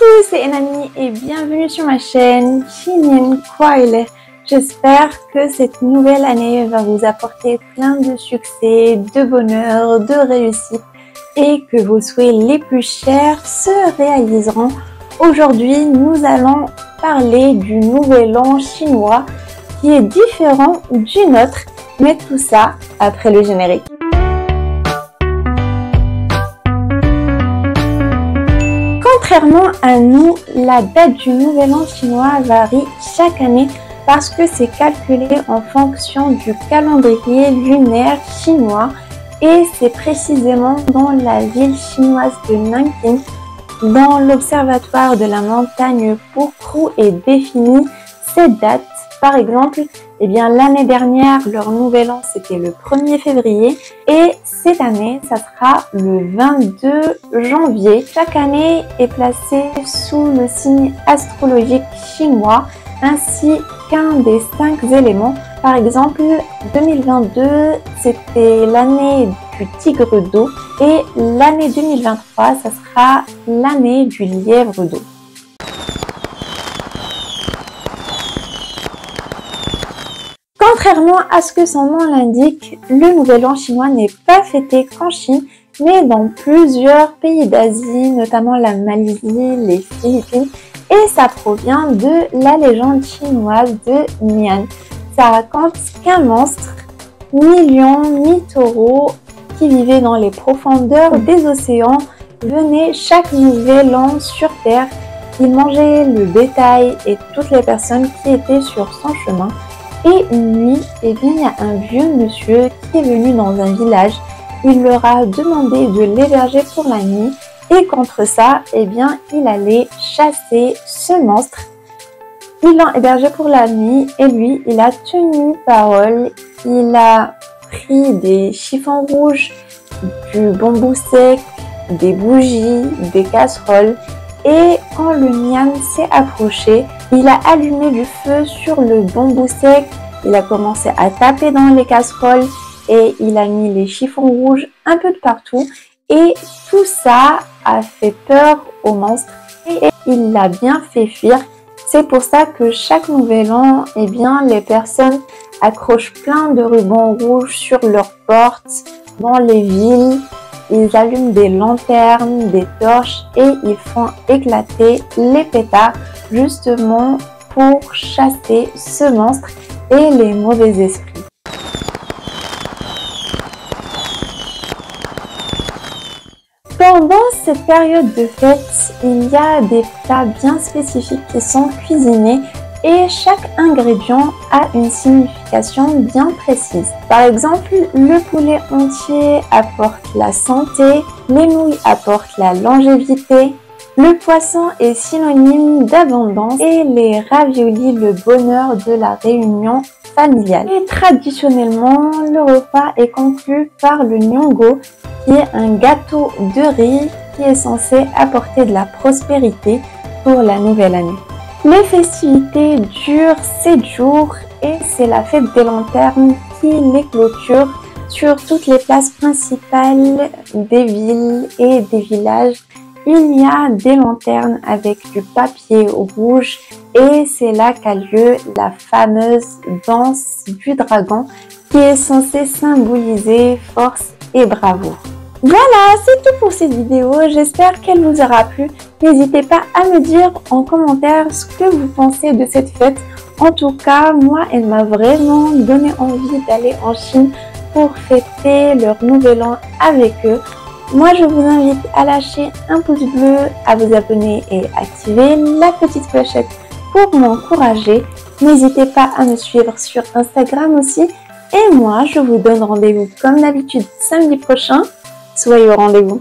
Coucou, c'est Enami et bienvenue sur ma chaîne Chinian Kwaile. J'espère que cette nouvelle année va vous apporter plein de succès, de bonheur, de réussite et que vos souhaits les plus chers se réaliseront. Aujourd'hui, nous allons parler du nouvel an chinois qui est différent du nôtre, mais tout ça après le générique. Contrairement à nous, la date du nouvel an chinois varie chaque année parce que c'est calculé en fonction du calendrier lunaire chinois et c'est précisément dans la ville chinoise de Nanking, dans l'observatoire de la montagne Purkrou est définie cette date. Par exemple, l'année dernière, leur nouvel an, c'était le 1er février et cette année, ça sera le 22 janvier. Chaque année est placée sous le signe astrologique chinois ainsi qu'un des 5 éléments. Par exemple, 2022, c'était l'année du tigre d'eau et l'année 2023, ça sera l'année du lièvre d'eau. Contrairement à ce que son nom l'indique, le nouvel an chinois n'est pas fêté qu'en Chine, mais dans plusieurs pays d'Asie, notamment la Malaisie, les Philippines, et ça provient de la légende chinoise de Nian. Ça raconte qu'un monstre, mi-lion, mi-taureau, qui vivait dans les profondeurs des océans, venait chaque nouvel an sur Terre. Il mangeait le bétail et toutes les personnes qui étaient sur son chemin. Et une nuit, il y a un vieux monsieur qui est venu dans un village. Il leur a demandé de l'héberger pour la nuit et contre ça, il allait chasser ce monstre. Ils l'ont hébergé pour la nuit et lui, il a tenu parole. Il a pris des chiffons rouges, du bambou sec, des bougies, des casseroles. Et quand le Nian s'est approché, il a allumé du feu sur le bambou sec, il a commencé à taper dans les casseroles et il a mis les chiffons rouges un peu de partout. Et tout ça a fait peur au monstre et il l'a bien fait fuir. C'est pour ça que chaque nouvel an, les personnes accrochent plein de rubans rouges sur leurs portes, dans les villes. Ils allument des lanternes, des torches et ils font éclater les pétards justement pour chasser ce monstre et les mauvais esprits. Pendant cette période de fête, il y a des plats bien spécifiques qui sont cuisinés et chaque ingrédient a une signification bien précise. Par exemple, le poulet entier apporte la santé, les nouilles apportent la longévité, le poisson est synonyme d'abondance et les raviolis le bonheur de la réunion familiale. Et traditionnellement, le repas est conclu par le nyonggo, qui est un gâteau de riz qui est censé apporter de la prospérité pour la nouvelle année. Les festivités durent 7 jours et c'est la fête des lanternes qui les clôture sur toutes les places principales des villes et des villages. Il y a des lanternes avec du papier rouge et c'est là qu'a lieu la fameuse danse du dragon qui est censée symboliser force et bravoure. Voilà, c'est tout pour cette vidéo, j'espère qu'elle vous aura plu. N'hésitez pas à me dire en commentaire ce que vous pensez de cette fête. En tout cas, moi, elle m'a vraiment donné envie d'aller en Chine pour fêter leur nouvel an avec eux. Moi, je vous invite à lâcher un pouce bleu, à vous abonner et activer la petite clochette pour m'encourager. N'hésitez pas à me suivre sur Instagram aussi. Et moi, je vous donne rendez-vous comme d'habitude samedi prochain. Soyez au rendez-vous.